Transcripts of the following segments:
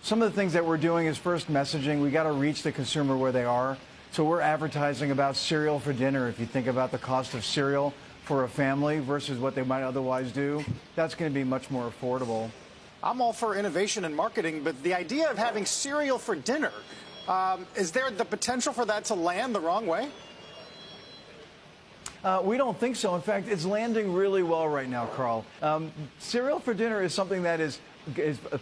Some of the things that we're doing is first messaging. We got to reach the consumer where they are. So we're advertising about cereal for dinner. If you think about the cost of cereal for a family versus what they might otherwise do, that's going to be much more affordable. I'm all for innovation and marketing, but the idea of having cereal for dinner, is there the potential for that to land the wrong way? We don't think so. In fact, it's landing really well right now, Carl. Cereal for dinner is something that is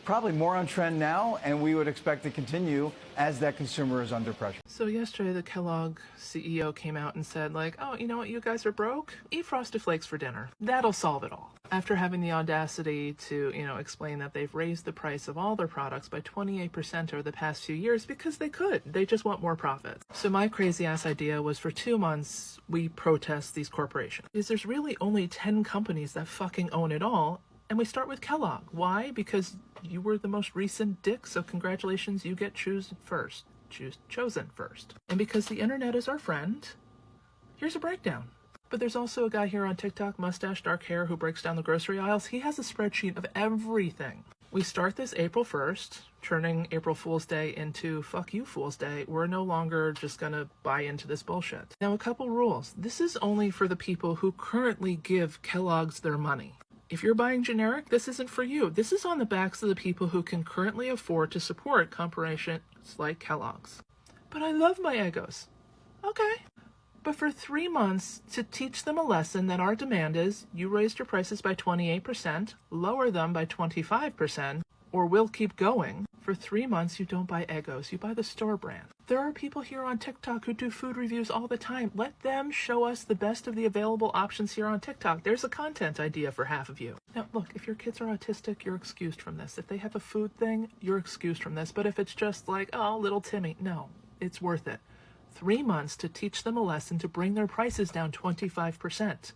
probably more on trend now, and we would expect to continue as that consumer is under pressure. So yesterday, the Kellogg CEO came out and said, like, oh, you know what, you guys are broke? Eat Frosted Flakes for dinner. That'll solve it all. After having the audacity to, explain that they've raised the price of all their products by 28% over the past few years because they could. They just want more profits. So my crazy-ass idea was for 2 months, we protest these corporations. Because there's really only 10 companies that fucking own it all, and we start with Kellogg. Why? Because you were the most recent dick, so congratulations, you get chosen first. And because the internet is our friend, here's a breakdown. But there's also a guy here on TikTok, mustache, dark hair, who breaks down the grocery aisles. He has a spreadsheet of everything. We start this April 1st, turning April Fool's Day into fuck you Fool's Day. We're no longer just gonna buy into this bullshit. Now, a couple rules. This is only for the people who currently give Kellogg's their money. If you're buying generic, this isn't for you. This is on the backs of the people who can currently afford to support corporations like Kellogg's. But I love my Eggos. Okay. But for 3 months, to teach them a lesson that our demand is, you raised your prices by 28%, lower them by 25%, or we'll keep going. For 3 months, you don't buy Eggos, you buy the store brand. There are people here on TikTok who do food reviews all the time. Let them show us the best of the available options here on TikTok. There's a content idea for half of you. Now, look, if your kids are autistic, you're excused from this. If they have a food thing, you're excused from this. But if it's just like, oh, little Timmy, no, it's worth it. 3 months to teach them a lesson to bring their prices down 25%.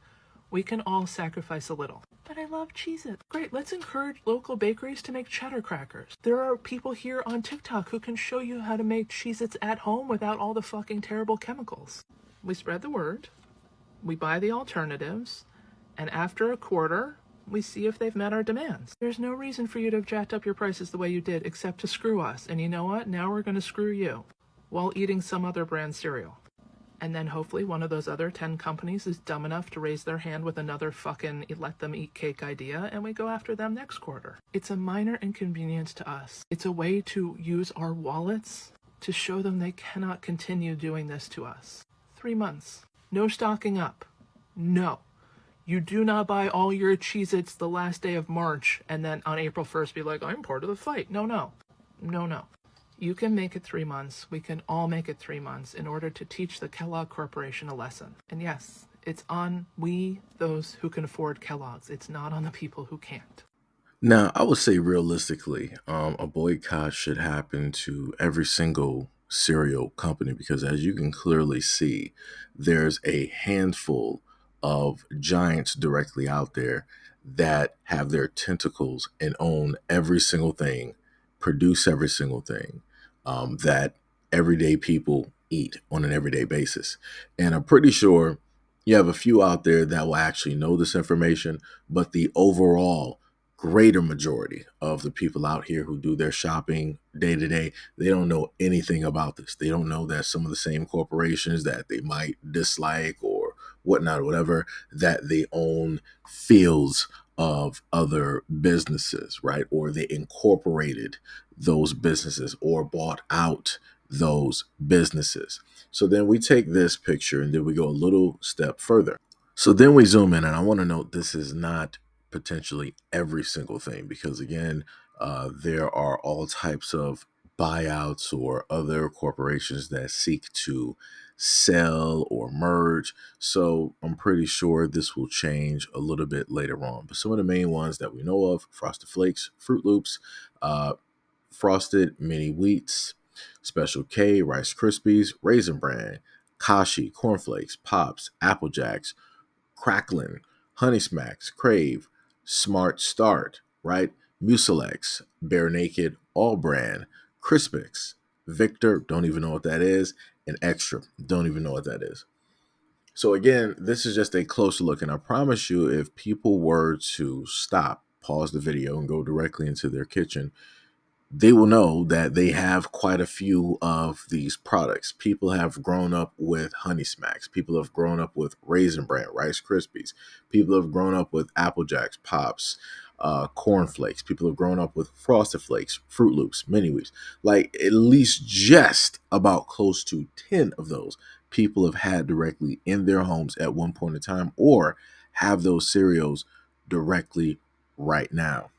We can all sacrifice a little. But I love Cheez-It. Great, let's encourage local bakeries to make cheddar crackers. There are people here on TikTok who can show you how to make Cheez-Its at home without all the fucking terrible chemicals. We spread the word, we buy the alternatives, and after a quarter, we see if they've met our demands. There's no reason for you to have jacked up your prices the way you did except to screw us. And you know what? Now we're going to screw you while eating some other brand cereal. And then hopefully one of those other 10 companies is dumb enough to raise their hand with another fucking let them eat cake idea, and we go after them next quarter. It's a minor inconvenience to us. It's a way to use our wallets to show them they cannot continue doing this to us. 3 months. No stocking up. No. You do not buy all your Cheez-Its the last day of March and then on April 1st be like, I'm part of the fight. No, no. No, no. You can make it 3 months. We can all make it 3 months in order to teach the Kellogg Corporation a lesson. And yes, it's on we, those who can afford Kellogg's. It's not on the people who can't. Now, I would say realistically, a boycott should happen to every single cereal company because as you can clearly see, there's a handful of giants directly out there that have their tentacles and own every single thing, produce every single thing that everyday people eat on an everyday basis. And I'm pretty sure you have a few out there that will actually know this information, but the overall greater majority of the people out here who do their shopping day to day, they don't know anything about this. They don't know that some of the same corporations that they might dislike or whatnot, or whatever, that they own fields of other businesses, right? Or they incorporated those businesses or bought out those businesses. So then we take this picture and then we go a little step further. So then we zoom in, and I want to note this is not potentially every single thing because again, there are all types of buyouts or other corporations that seek to sell or merge. So I'm pretty sure this will change a little bit later on. But some of the main ones that we know of: Frosted Flakes, Fruit Loops, Frosted Mini Wheats, Special K, Rice Krispies, Raisin Bran, Kashi, Corn Flakes, Pops, Apple Jacks, Cracklin, Honey Smacks, Crave, Smart Start, right? Mucilex, Bare Naked, All Brand, Crispix, Victor, don't even know what that is, and Extra, don't even know what that is. So again, this is just a closer look, and I promise you, if people were to stop, pause the video, and go directly into their kitchen, they will know that they have quite a few of these products. People have grown up with Honey Smacks. People have grown up with Raisin Bran, Rice Krispies. People have grown up with Apple Jacks, Pops, Corn Flakes. People have grown up with Frosted Flakes, Fruit Loops, Mini Wheats. Like at least just about close to 10 of those people have had directly in their homes at one point in time, or have those cereals directly right now.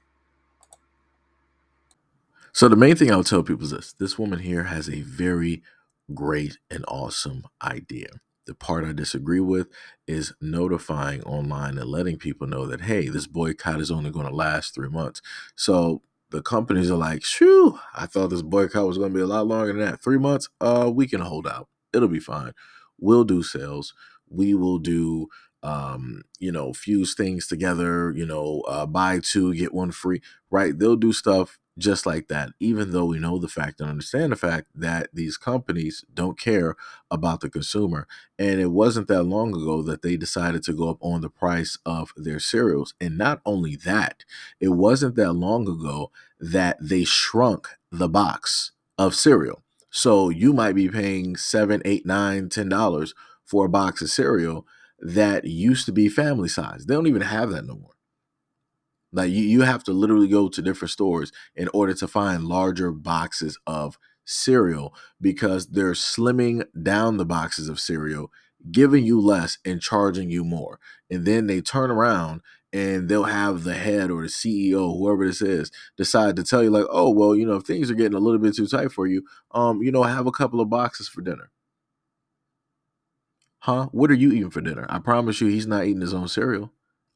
So the main thing I'll tell people is this woman here has a very great and awesome idea. The part I disagree with is notifying online and letting people know that, hey, this boycott is only going to last 3 months. So the companies are like, shoo, I thought this boycott was going to be a lot longer than that. 3 months, we can hold out. It'll be fine. We'll do sales. We will do, fuse things together, buy two, get one free, right? They'll do stuff just like that, even though we know the fact and understand the fact that these companies don't care about the consumer. And it wasn't that long ago that they decided to go up on the price of their cereals. And not only that, it wasn't that long ago that they shrunk the box of cereal. So you might be paying $7, $8, $9, $10 for a box of cereal that used to be family size. They don't even have that no more. Like you have to literally go to different stores in order to find larger boxes of cereal, because they're slimming down the boxes of cereal, giving you less and charging you more. And then they turn around and they'll have the head or the CEO, whoever this is, decide to tell you like, oh, well, if things are getting a little bit too tight for you, have a couple of boxes for dinner. Huh? What are you eating for dinner? I promise you he's not eating his own cereal.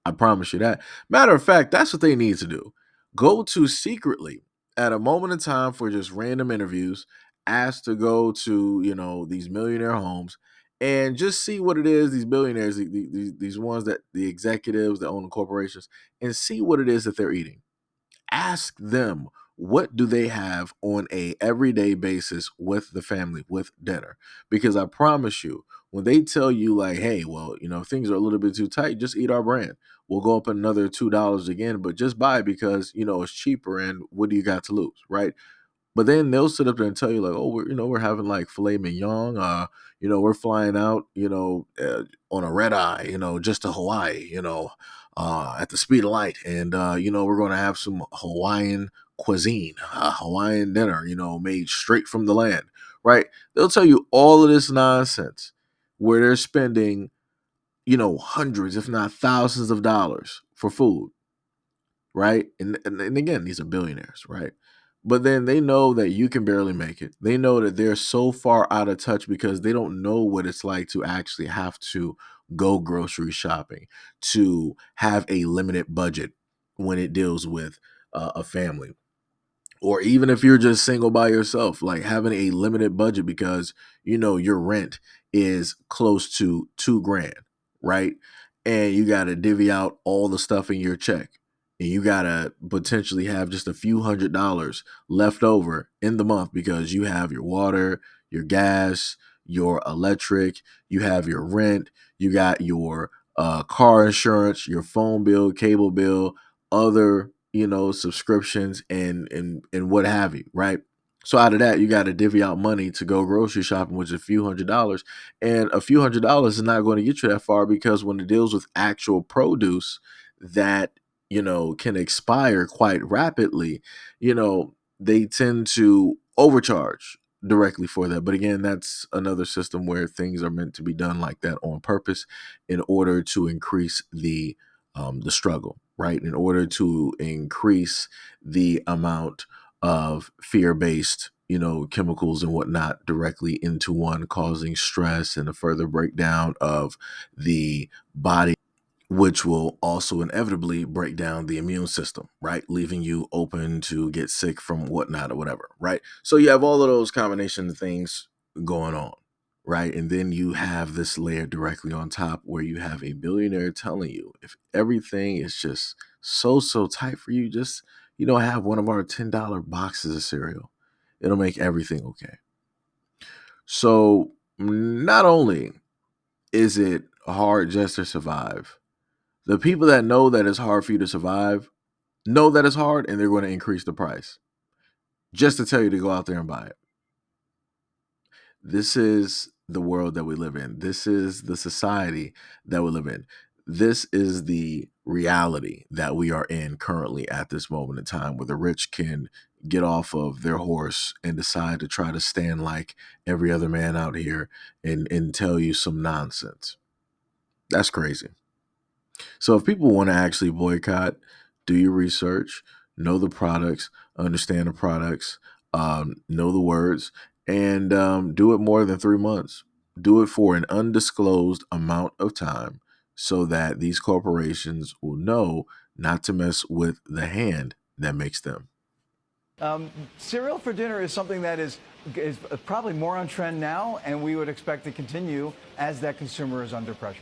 I promise you that. Matter of fact, that's what they need to do. Go to secretly at a moment in time for just random interviews, ask to go to, these millionaire homes and just see what it is, these billionaires, these ones that the executives that own the corporations, and see what it is that they're eating. Ask them, what do they have on a everyday basis with the family, with dinner? Because I promise you, when they tell you like, hey, well, things are a little bit too tight, just eat our brand. We'll go up another $2 again, but just buy because it's cheaper, and what do you got to lose, right? But then they'll sit up there and tell you like, oh, we're having like filet mignon. We're flying out, on a red eye, just to Hawaii, at the speed of light, and we're going to have some Hawaiian cuisine, Hawaiian dinner, made straight from the land, right? They'll tell you all of this nonsense where they're spending, hundreds, if not thousands of dollars for food, right? And again, these are billionaires, right? But then they know that you can barely make it. They know that they're so far out of touch because they don't know what it's like to actually have to go grocery shopping, to have a limited budget when it deals with a family. Or even if you're just single by yourself, like having a limited budget because your rent is close to 2 grand, right? And you got to divvy out all the stuff in your check, and you got to potentially have just a few $100s left over in the month because you have your water, your gas, your electric, you have your rent, you got your car insurance, your phone bill, cable bill, other subscriptions, and what have you, right? So out of that, you got to divvy out money to go grocery shopping, which is a few $100s. And a few $100s is not going to get you that far, because when it deals with actual produce that can expire quite rapidly, they tend to overcharge directly for that. But again, that's another system where things are meant to be done like that on purpose in order to increase the struggle, right? In order to increase the amount of fear-based, chemicals and whatnot directly into one, causing stress and a further breakdown of the body, which will also inevitably break down the immune system, right? Leaving you open to get sick from whatnot or whatever, right? So you have all of those combination of things going on, right? And then you have this layer directly on top where you have a billionaire telling you, if everything is just so tight for you, just, have one of our $10 boxes of cereal. It'll make everything okay. So not only is it hard just to survive, the people that know that it's hard for you to survive know that it's hard, and they're going to increase the price just to tell you to go out there and buy it. This is the world that we live in. This is the society that we live in. This is the reality that we are in currently at this moment in time, where the rich can get off of their horse and decide to try to stand like every other man out here and tell you some nonsense. That's crazy. So if people want to actually boycott, do your research, know the products, understand the products, know the words, and do it more than 3 months. Do it for an undisclosed amount of time so that these corporations will know not to mess with the hand that makes them. Cereal for dinner is something that is probably more on trend now, and we would expect to continue as that consumer is under pressure.